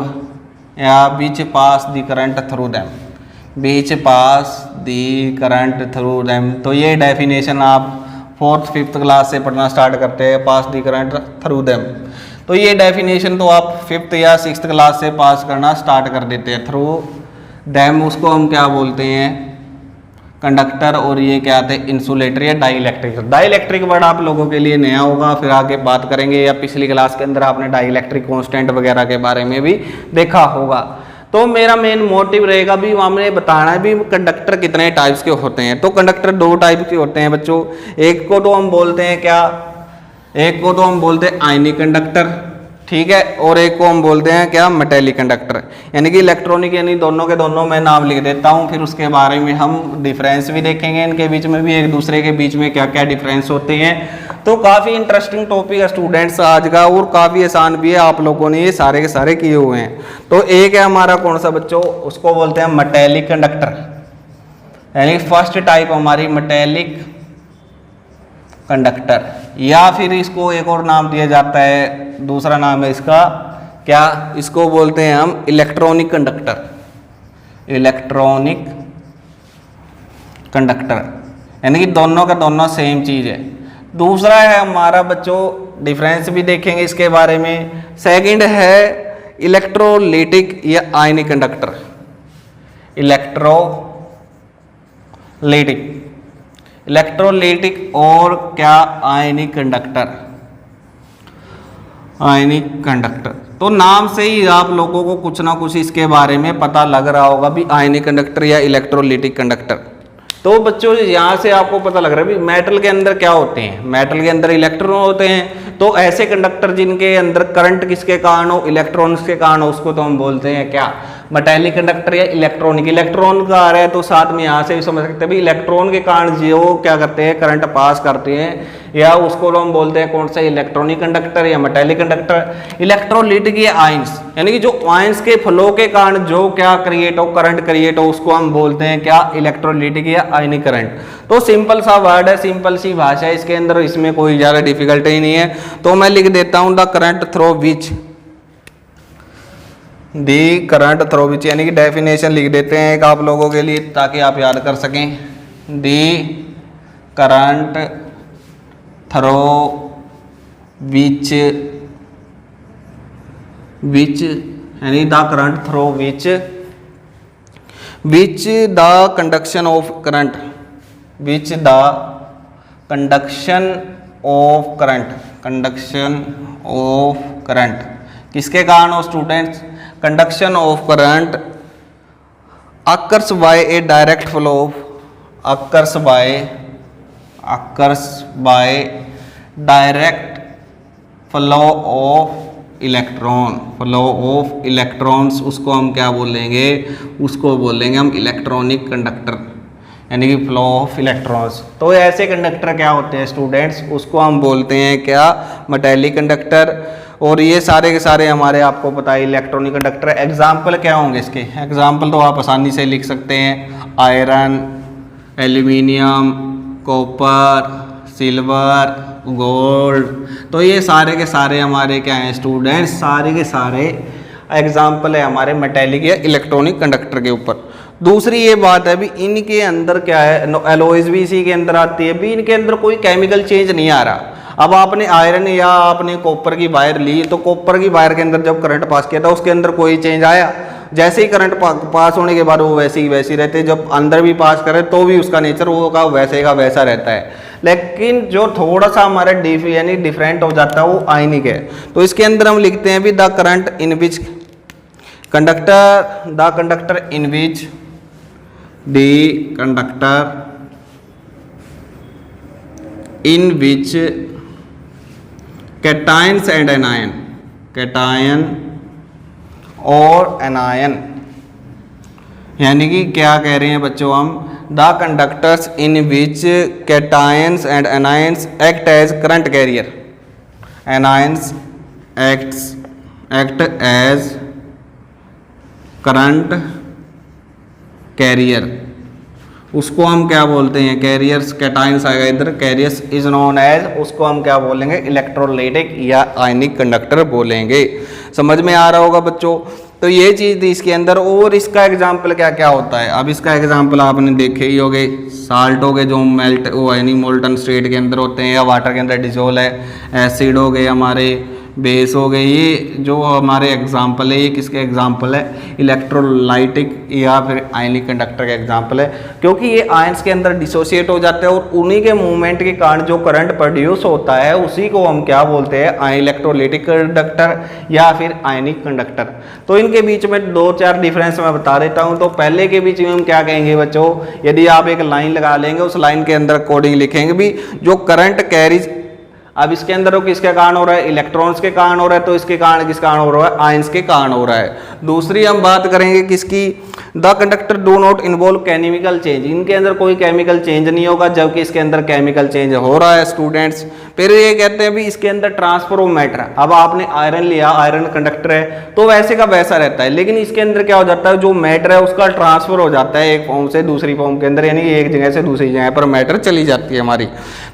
या which pass the current through them, which pass the current through them. तो ये डेफिनेशन आप 4th 5th क्लास से पढ़ना स्टार्ट करते हैं, पास दी करंट थ्रू देम। तो ये डेफिनेशन तो आप 5th या 6th क्लास से पास करना स्टार्ट कर देते हैं। थ्रू देम उसको हम क्या बोलते हैं, कंडक्टर, और ये क्या आते हैं, इंसुलेटर या dielectric. Dielectric word आप लोगों के लिए नया होगा, फिर आगे बात करेंगे, या पिछली क्लास के अंदर आपने डाई इलेक्ट्रिक कांस्टेंट वगैरह के बारे में भी देखा होगा। तो मेरा मेन मोटिव रहेगा भी हमने बताना है भी कंडक्टर कितने टाइप्स के होते हैं। तो कंडक्टर 2 टाइप के होते हैं बच्चों, एक को तो हम बोलते हैं क्या, एक को तो हम बोलते हैं आयनिक कंडक्टर, ठीक है, और एक को हम बोलते हैं क्या, मेटेलिक कंडक्टर, यानी कि इलेक्ट्रॉनिक, यानी दोनों के दोनों मैं नाम लिख देता हूँ, फिर उसके बारे में हम डिफरेंस भी देखेंगे, इनके बीच में भी एक दूसरे के बीच में क्या क्या डिफरेंस होते हैं। तो काफ़ी इंटरेस्टिंग टॉपिक है स्टूडेंट्स आज का, और काफ़ी आसान भी है, आप लोगों ने ये सारे के सारे किए हुए हैं। तो एक है हमारा कौन सा बच्चों, उसको बोलते हैं मेटेलिक कंडक्टर, यानी फर्स्ट टाइप हमारी मेटेलिक कंडक्टर, या फिर इसको एक और नाम दिया जाता है, दूसरा नाम है इसका क्या, इसको बोलते हैं हम इलेक्ट्रॉनिक कंडक्टर, इलेक्ट्रॉनिक कंडक्टर, यानी कि दोनों का दोनों सेम चीज है। दूसरा है हमारा बच्चों, डिफरेंस भी देखेंगे इसके बारे में। सेकंड है इलेक्ट्रोलिटिक या आयनिक कंडक्टर, इलेक्ट्रोलिटिक और क्या, आयनिक कंडक्टर, आयनिक कंडक्टर। तो नाम से ही आप लोगों को कुछ ना कुछ इसके बारे में पता लग रहा होगा भी आयनिक कंडक्टर या इलेक्ट्रोलिटिक कंडक्टर। तो बच्चों यहाँ से आपको पता लग रहा है भी मेटल के अंदर क्या होते हैं, मेटल के अंदर इलेक्ट्रॉन होते हैं। तो ऐसे कंडक्टर जिनके अंदर करंट किसके कारण हो, इलेक्ट्रॉन्स के कारण हो, उसको तो हम बोलते हैं क्या, मेटेलिक कंडक्टर या इलेक्ट्रॉनिक, इलेक्ट्रॉन का आ रहा है तो साथ में यहाँ से भी समझ सकते हैं भी इलेक्ट्रॉन के कारण जो क्या करते हैं करंट पास करते हैं, या उसको हम बोलते हैं कौन सा इलेक्ट्रॉनिक कंडक्टर या मेटेलिक कंडक्टर। इलेक्ट्रोलिटिक या आयंस, यानी कि जो आयंस के फ्लो के कारण जो क्या क्रिएट हो, करंट क्रिएट हो, उसको हम बोलते हैं क्या, इलेक्ट्रोलिटिक या आयनिक करंट। तो सिंपल सा वर्ड है, सिंपल सी भाषा है इसके अंदर, इसमें कोई ज़्यादा डिफिकल्टी नहीं है। तो मैं लिख देता हूँ the current through which, the current through which, यानी कि डेफिनेशन लिख देते हैं एक आप लोगों के लिए ताकि आप याद कर सकें। दी करंट थ्रू विच, विच यानी the current through which, which the conduction of current, which the conduction of current, conduction of current किसके कारण हो students, conduction of current occurs by A direct flow of, occurs by direct flow of electron, flow of electrons, उसको हम क्या बोलेंगे, उसको बोलेंगे हम इलेक्ट्रॉनिक कंडक्टर, यानी कि फ्लो ऑफ इलेक्ट्रॉन्स। तो ऐसे कंडक्टर क्या होते हैं स्टूडेंट्स, उसको हम बोलते हैं क्या, मेटेलिक कंडक्टर। और ये सारे के सारे हमारे आपको पता है इलेक्ट्रॉनिक कंडक्टर। एग्जाम्पल क्या होंगे इसके, एग्जाम्पल तो आप आसानी से लिख सकते हैं, iron, aluminium, copper, silver, gold. तो ये सारे के सारे हमारे क्या हैं स्टूडेंट्स, सारे के सारे एग्जाम्पल है हमारे मेटेलिक या इलेक्ट्रॉनिक कंडक्टर के ऊपर। दूसरी ये बात है भी इनके अंदर क्या है, एलॉयज भी इसी के अंदर आती है, भी इनके अंदर कोई केमिकल चेंज नहीं आ रहा। अब आपने आयरन या आपने कॉपर की वायर ली, तो कॉपर की वायर के अंदर जब करंट पास किया था उसके अंदर कोई चेंज आया, जैसे ही करंट पास होने के बाद वो वैसे ही वैसे रहते, जब अंदर भी पास करे तो भी उसका नेचर वो का वैसे का वैसा रहता है। लेकिन जो थोड़ा सा हमारा यानी डिफरेंट हो जाता है वो आयनिक है। तो इसके अंदर हम लिखते हैं भी the current in which conductor, the conductor in which, the conductor in which cations and anion, cation और एनायन, यानी कि क्या कह रहे हैं बच्चों हम, the conductors in which cations and anions act as current carrier, anions act as current carrier, उसको हम क्या बोलते हैं, कैरियर्स, कैटायंस आएगा इधर, कैरियर्स इज नोन एज, उसको हम क्या बोलेंगे, इलेक्ट्रोलाइटिक या आयनिक कंडक्टर बोलेंगे। समझ में आ रहा होगा बच्चों। तो ये चीज़ थी इसके अंदर। और इसका एग्जाम्पल क्या क्या होता है, अब इसका एग्जाम्पल आपने देखे ही होंगे, साल्ट हो गए जो मेल्ट वो यानी मोल्टन स्टेट के अंदर होते हैं या वाटर के अंदर डिजोल्व है, एसिड हो गए हमारे, बेस हो गए, ये जो हमारे एग्जाम्पल है, ये किसके एग्जाम्पल है, इलेक्ट्रोलाइटिक या फिर आयनिक कंडक्टर का एग्जाम्पल है। क्योंकि ये आयंस के अंदर डिसोसिएट हो जाते हैं और उन्हीं के मूवमेंट के कारण जो करंट प्रोड्यूस होता है उसी को हम क्या बोलते हैं, इलेक्ट्रोलाइटिक कंडक्टर या फिर आयनिक कंडक्टर। तो इनके बीच में दो चार डिफरेंस मैं बता देता हूँ। तो पहले के बीच में हम क्या कहेंगे बच्चों, यदि आप एक लाइन लगा लेंगे, उस लाइन के अंदर कोडिंग लिखेंगे भी जो करंट कैरीज, अब इसके अंदर वो किसके कारण हो रहा है, इलेक्ट्रॉन्स के कारण हो रहा है, तो इसके कारण किस कारण हो रहा है, आयंस के कारण हो रहा है। दूसरी हम बात करेंगे किसकी, the conductor do not involve chemical change, इनके अंदर कोई केमिकल चेंज नहीं होगा, जबकि इसके अंदर केमिकल चेंज हो रहा है स्टूडेंट्स। फिर ये कहते हैं भी इसके अंदर ट्रांसफर ऑफ मैटर, अब आपने आयरन लिया, आयरन कंडक्टर है तो वैसे का वैसा रहता है, लेकिन इसके अंदर क्या हो जाता है, जो मैटर है उसका ट्रांसफर हो जाता है एक फॉर्म से दूसरी फॉर्म के अंदर, यानी एक जगह से दूसरी जगह पर मैटर चली जाती है हमारी।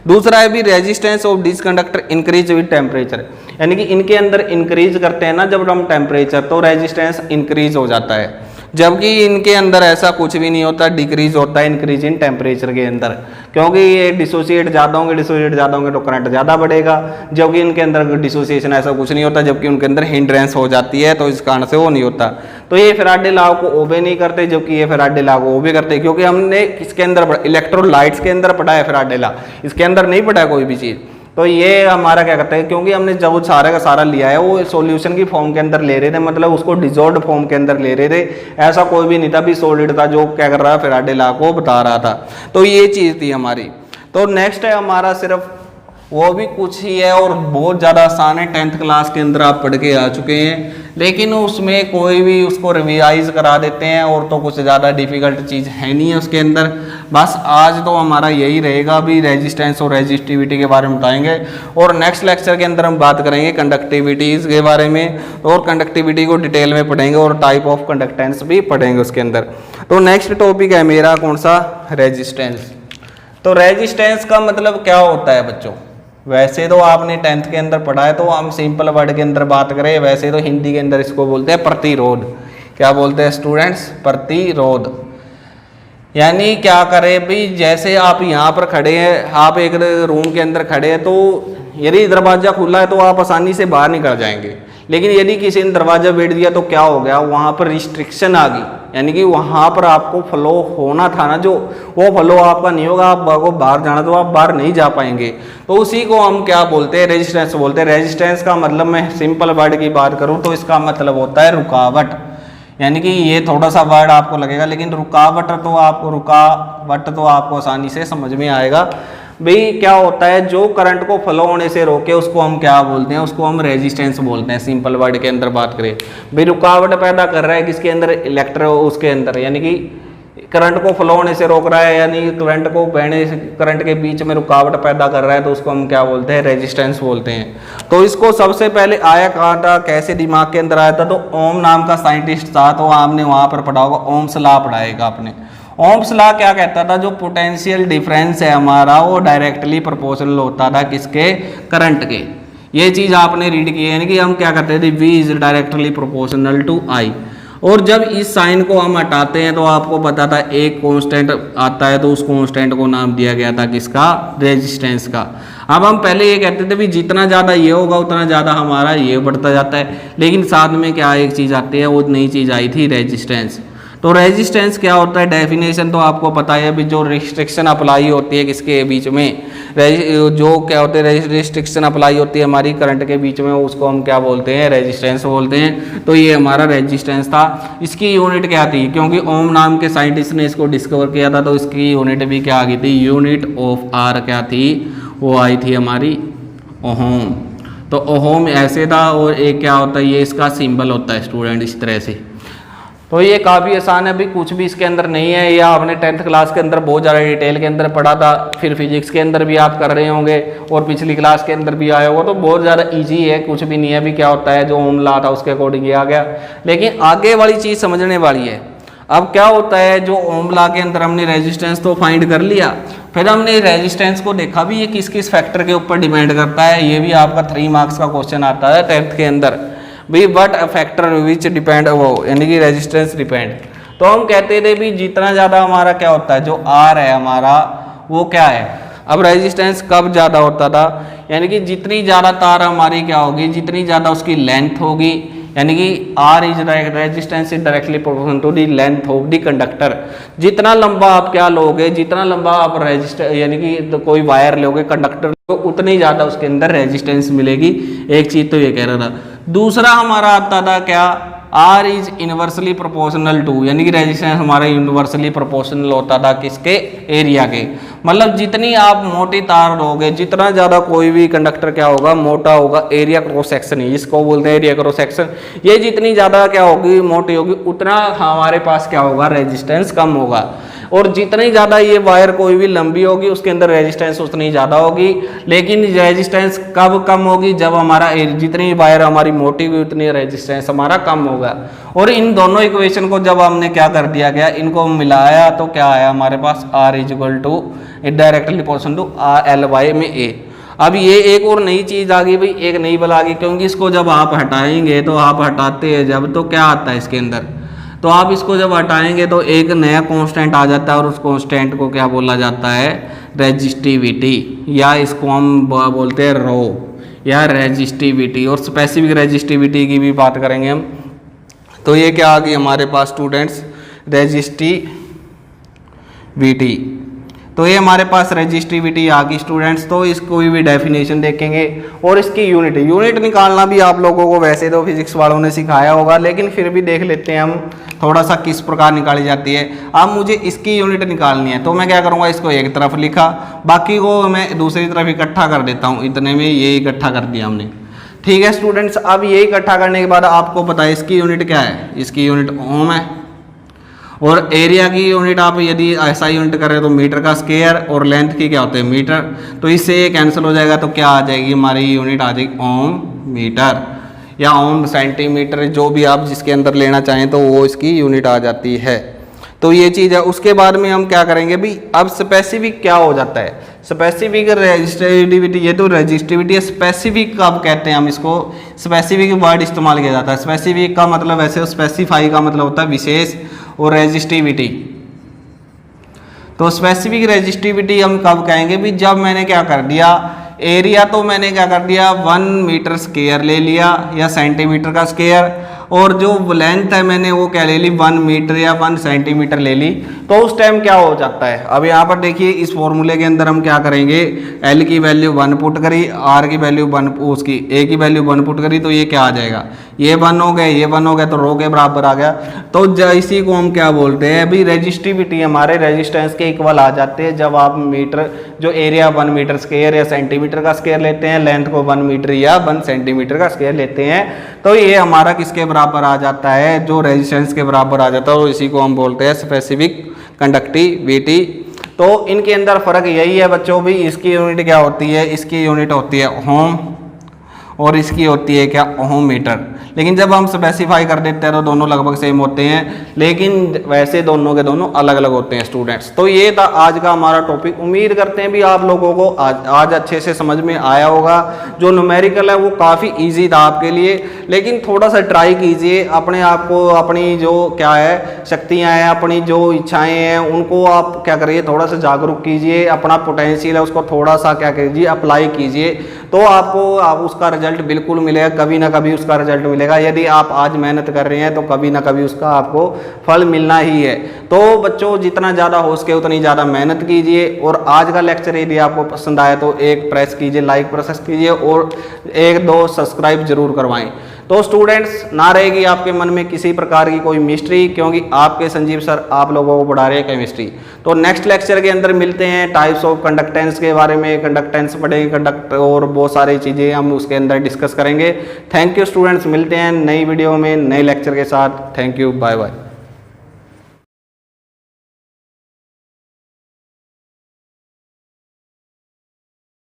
दूसरा है भी resistance of this conductor increase with temperature, यानी कि इनके अंदर इंक्रीज करते हैं ना जब हम टेम्परेचर, तो रेजिस्टेंस इंक्रीज हो जाता है, जबकि इनके अंदर ऐसा कुछ भी नहीं होता, डिक्रीज होता है इंक्रीज इन टेम्परेचर के अंदर, क्योंकि ये डिसोसिएट ज़्यादा होंगे तो करंट ज़्यादा बढ़ेगा, जबकि इनके अंदर डिसोसिएशन ऐसा कुछ नहीं होता, जबकि उनके अंदर हिंड्रेंस हो जाती है, तो इस कारण से वो नहीं होता। तो ये फैराडे लॉ को ओबे नहीं करते, जबकि ये फैराडे लॉ को ओबे करते, क्योंकि हमने इसके अंदर इलेक्ट्रोलाइट्स के अंदर पढ़ा है फैराडे लॉ, इसके अंदर नहीं पढ़ा है कोई भी चीज़। तो ये हमारा क्या करते हैं, क्योंकि हमने जब सारा का सारा लिया है वो सॉल्यूशन की फॉर्म के अंदर ले रहे थे, मतलब उसको डिजॉल्व्ड फॉर्म के अंदर ले रहे थे, ऐसा कोई भी नहीं था भी सॉलिड था जो क्या कर रहा है, फैराडे लॉ को बता रहा था। तो ये चीज़ थी हमारी। तो नेक्स्ट है हमारा सिर्फ वो भी कुछ ही है और बहुत ज़्यादा आसान है। 10th क्लास के अंदर आप पढ़ के आ चुके हैं, लेकिन उसमें कोई भी उसको रिवाइज करा देते हैं और तो कुछ ज़्यादा डिफ़िकल्ट चीज़ है नहीं है उसके अंदर। बस आज तो हमारा यही रहेगा, भी रेजिस्टेंस और रेजिस्टिविटी के बारे में बताएंगे, और नेक्स्ट लेक्चर के अंदर हम बात करेंगे कंडक्टिविटीज़ के बारे में, और कंडक्टिविटी को डिटेल में पढ़ेंगे और टाइप ऑफ कंडक्टेंस भी पढ़ेंगे उसके अंदर। तो नेक्स्ट टॉपिक है मेरा कौन सा, रेजिस्टेंस। तो रेजिस्टेंस का मतलब क्या होता है बच्चों? वैसे तो आपने 10th के अंदर पढ़ा है, तो हम सिंपल वर्ड के अंदर बात करें, वैसे तो हिंदी के अंदर इसको बोलते हैं प्रतिरोध। क्या बोलते हैं स्टूडेंट्स? प्रतिरोध। यानी क्या करें भी, जैसे आप यहाँ पर खड़े हैं, आप एक रूम के अंदर खड़े हैं, तो यदि दरवाज़ा खुला है तो आप आसानी से बाहर निकल जाएंगे, लेकिन यदि किसी ने दरवाज़ा बैठ दिया तो क्या हो गया, वहाँ पर रिस्ट्रिक्शन आ गई, यानी कि वहाँ पर आपको फ्लो होना था ना, जो वो फ्लो आपका नहीं होगा, आपको बाहर जाना तो आप बाहर नहीं जा पाएंगे। तो उसी को हम क्या बोलते हैं, रेजिस्टेंस बोलते हैं। रेजिस्टेंस का मतलब मैं सिंपल वर्ड की बात करूँ तो इसका मतलब होता है रुकावट। यानी कि ये थोड़ा सा वर्ड आपको लगेगा, लेकिन रुकावट तो आपको आसानी से समझ में आएगा। भाई क्या होता है, जो करंट को फ्लो होने से रोके उसको हम क्या बोलते हैं, उसको हम रेजिस्टेंस बोलते हैं। सिंपल वर्ड के अंदर बात करें, भाई रुकावट पैदा कर रहा है किसके अंदर, इलेक्ट्रो उसके अंदर, यानी कि करंट को फ्लो होने से रोक रहा है, यानी करंट को बहने से, करंट के बीच में रुकावट पैदा कर रहा है, तो उसको हम क्या बोलते हैं, रेजिस्टेंस बोलते हैं। तो इसको सबसे पहले आया कहाँ था, कैसे दिमाग के अंदर आया था, तो ओम नाम का साइंटिस्ट था, तो आपने वहाँ पर पढ़ा होगा, ओम्स लॉ पढ़ाएगा आपने। ओम्स लॉ क्या कहता था, जो पोटेंशियल डिफरेंस है हमारा वो डायरेक्टली प्रोपोर्शनल होता था किसके, करंट के। ये चीज़ आपने रीड की है, यानी कि हम क्या करते थे, V is directly proportional to I। और जब इस साइन को हम हटाते हैं तो आपको पता था एक कांस्टेंट आता है, तो उस कांस्टेंट को नाम दिया गया था किसका, रेजिस्टेंस का। अब हम पहले ये कहते थे भी जितना ज़्यादा ये होगा उतना ज़्यादा हमारा ये बढ़ता जाता है, लेकिन साथ में क्या एक चीज़ आती है, वो नई चीज़ आई थी, रेजिस्टेंस। तो रेजिस्टेंस क्या होता है, डेफिनेशन तो आपको पता है भी, जो रिस्ट्रिक्शन अप्लाई होती है किसके बीच में, जो क्या होते हैं, रिस्ट्रिक्शन अप्लाई होती है हमारी करंट के बीच में, उसको हम क्या बोलते हैं, रेजिस्टेंस बोलते हैं। तो ये हमारा रेजिस्टेंस था। इसकी यूनिट क्या थी, क्योंकि ओम नाम के साइंटिस्ट ने इसको डिस्कवर किया था, तो इसकी यूनिट भी क्या आ गई थी, यूनिट ऑफ आर क्या थी, वो आई थी हमारी ओहम। तो ओहम ऐसे था, और एक क्या होता है, ये इसका सिंबल होता है स्टूडेंट, इस तरह से। तो ये काफ़ी आसान है, भी कुछ भी इसके अंदर नहीं है, या आपने 10th क्लास के अंदर बहुत ज़्यादा डिटेल के अंदर पढ़ा था, फिर फिजिक्स के अंदर भी आप कर रहे होंगे, और पिछली क्लास के अंदर भी आया होगा, तो बहुत ज़्यादा इजी है, कुछ भी नहीं है। भी क्या होता है, जो ओम लॉ था उसके अकॉर्डिंग ये आ गया, लेकिन आगे वाली चीज़ समझने वाली है। अब क्या होता है, जो ओम लॉ के अंदर हमने रेजिस्टेंस तो फाइंड कर लिया, फिर हमने रेजिस्टेंस को देखा भी ये किस किस फैक्टर के ऊपर डिपेंड करता है। ये भी आपका 3 मार्क्स का क्वेश्चन आता है 10th के अंदर, भी बट फैक्टर विच डिपेंड, वो यानी कि रेजिस्टेंस डिपेंड। तो हम कहते थे भी जितना ज़्यादा हमारा क्या होता है, जो आर है हमारा वो क्या है। अब रेजिस्टेंस कब ज़्यादा होता था, यानी कि जितनी ज़्यादा तार हमारी क्या होगी, जितनी ज़्यादा उसकी लेंथ होगी, यानी कि R is resistance is directly proportional to the length of the conductor. जितना लंबा आप क्या लोगे, जितना लंबा आप रेजिस्टेंस यानी कि तो कोई वायर लोगे, कंडक्टर, तो उतनी ज़्यादा उसके अंदर रेजिस्टेंस मिलेगी। एक चीज़ तो ये कह रहा था। दूसरा हमारा आता था क्या, R is inversely proportional to, यानी कि रेजिस्टेंस हमारा यूनिवर्सली प्रोपोर्शनल होता था किसके, एरिया के। मतलब जितनी आप मोटी तार लोगे, जितना ज़्यादा कोई भी कंडक्टर क्या होगा, मोटा होगा, एरिया क्रॉस सेक्शन ही जिसको बोलते हैं एरिया क्रॉस सेक्शन, ये जितनी ज़्यादा क्या होगी, मोटी होगी, उतना हमारे पास क्या होगा, रेजिस्टेंस कम होगा। और जितनी ज़्यादा ये वायर कोई भी लंबी होगी उसके अंदर रेजिस्टेंस उतनी ज़्यादा होगी। लेकिन रेजिस्टेंस कब कम होगी, जब हमारा जितनी वायर हमारी मोटी हुई उतनी रेजिस्टेंस हमारा कम होगा। और इन दोनों इक्वेशन को जब हमने क्या कर दिया गया, इनको मिलाया तो क्या आया हमारे पास, R is equal to directly proportional to L Y में ए। अब ये एक और नई चीज़ आ गई भाई, एक नई बल आ गई, क्योंकि इसको जब आप हटाएंगे तो आप हटाते हैं जब, तो क्या आता है इसके अंदर, तो आप इसको जब हटाएंगे तो एक नया कांस्टेंट आ जाता है, और उस कांस्टेंट को क्या बोला जाता है, रेजिस्टिविटी, या इसको हम बोलते हैं रो या रेजिस्टिविटी। और स्पेसिफिक रेजिस्टिविटी की भी बात करेंगे हम। तो ये क्या आ गई हमारे पास स्टूडेंट्स, रेजिस्टिविटी। तो ये हमारे पास रेजिस्टिविटी आ गई स्टूडेंट्स। तो इसको भी डेफिनेशन देखेंगे और इसकी यूनिट निकालना भी आप लोगों को वैसे तो फिजिक्स वालों ने सिखाया होगा, लेकिन फिर भी देख लेते हैं हम थोड़ा सा किस प्रकार निकाली जाती है। अब मुझे इसकी यूनिट निकालनी है तो मैं क्या करूँगा, इसको एक तरफ लिखा, बाकी को मैं दूसरी तरफ इकट्ठा कर देता हूँ। इतने में ये इकट्ठा कर दिया हमने। ठीक है स्टूडेंट्स, अब ये इकट्ठा करने के बाद आपको पता है इसकी यूनिट क्या है, इसकी यूनिट ओम है। और एरिया की यूनिट आप यदि ऐसा यूनिट करें तो मीटर का स्क्वायर, और लेंथ की क्या होते हैं मीटर। तो इससे ये कैंसिल हो जाएगा, तो क्या आ जाएगी हमारी यूनिट आ जाएगी ओम मीटर या ओम सेंटीमीटर, जो भी आप जिसके अंदर लेना चाहें तो वो इसकी यूनिट आ जाती है। तो ये चीज़ है। उसके बाद में हम क्या करेंगे भी, अब स्पेसिफिक क्या हो जाता है, स्पेसिफिक रेजिस्टिविटी, ये तो रेजिस्टिविटी है। स्पेसिफिक कब कहते हैं हम इसको, स्पेसिफिक वर्ड इस्तेमाल किया जाता है। स्पेसिफिक का मतलब वैसे स्पेसिफाई का मतलब होता है विशेष, और रेजिस्टिविटी, तो स्पेसिफिक रेजिस्टिविटी हम कब कहेंगे भी, जब मैंने क्या कर दिया, एरिया तो मैंने क्या कर दिया 1 मीटर स्क्वायर ले लिया या सेंटीमीटर का स्क्वायर, और जो लेंथ है मैंने वो क्या ले ली 1 मीटर या 1 सेंटीमीटर ले ली। तो उस टाइम क्या हो जाता है, अब यहाँ पर देखिए इस फॉर्मूले के अंदर हम क्या करेंगे, L की वैल्यू 1 पुट करी, R की वैल्यू 1, उसकी A की वैल्यू 1 पुट करी, तो ये क्या आ जाएगा, ये 1 हो गए, ये 1 हो गया, तो रो के बराबर आ गया। तो इसी को हम क्या बोलते हैं अभी, रेजिस्टिविटी हमारे रेजिस्टेंस के इक्वल आ जाते हैं जब आप मीटर, जो एरिया 1 मीटर स्क्वायर या सेंटीमीटर का स्क्वायर लेते हैं, लेंथ को 1 मीटर या 1 सेंटीमीटर का स्क्वायर लेते हैं, तो ये हमारा किसके बराबर आ जाता है, जो रेजिस्टेंस के बराबर आ जाता है, और इसी को हम बोलते हैं स्पेसिफिक कंडक्टिविटी। तो इनके अंदर फर्क यही है बच्चों भी, इसकी यूनिट क्या होती है, इसकी यूनिट होती है ओम, और इसकी होती है क्या, ओम मीटर। लेकिन जब हम स्पेसिफाई कर देते हैं तो दोनों लगभग सेम होते हैं, लेकिन वैसे दोनों के दोनों अलग अलग होते हैं स्टूडेंट्स। तो ये था आज का हमारा टॉपिक। उम्मीद करते हैं भी आप लोगों को आज अच्छे से समझ में आया होगा। जो न्यूमेरिकल है वो काफ़ी इजी था आपके लिए, लेकिन थोड़ा सा ट्राई कीजिए अपने आप को, अपनी जो क्या है शक्तियाँ हैं, अपनी जो इच्छाएँ हैं, उनको आप क्या करिए, थोड़ा सा जागरूक कीजिए, अपना पोटेंशियल है उसको थोड़ा सा क्या कीजिए, अप्लाई कीजिए, तो आपको उसका रिजल्ट बिल्कुल मिलेगा, कभी ना कभी उसका रिजल्ट मिलेगा। यदि आप आज मेहनत कर रहे हैं तो कभी ना कभी उसका आपको फल मिलना ही है। तो बच्चों जितना ज़्यादा हो सके उतनी ज़्यादा मेहनत कीजिए, और आज का लेक्चर यदि आपको पसंद आया तो एक प्रेस कीजिए, लाइक प्रेस कीजिए, और 1-2 सब्सक्राइब जरूर करवाएं। तो स्टूडेंट्स, ना रहेगी आपके मन में किसी प्रकार की कोई मिस्ट्री, क्योंकि आपके संजीव सर आप लोगों को पढ़ा रहे हैं केमिस्ट्री। तो नेक्स्ट लेक्चर के अंदर मिलते हैं, टाइप्स ऑफ कंडक्टेंस के बारे में, कंडक्टेंस पढ़ेंगे, कंडक्ट और बहुत सारी चीज़ें हम उसके अंदर डिस्कस करेंगे। थैंक यू स्टूडेंट्स, मिलते हैं नई वीडियो में नए लेक्चर के साथ। Thank you, bye bye.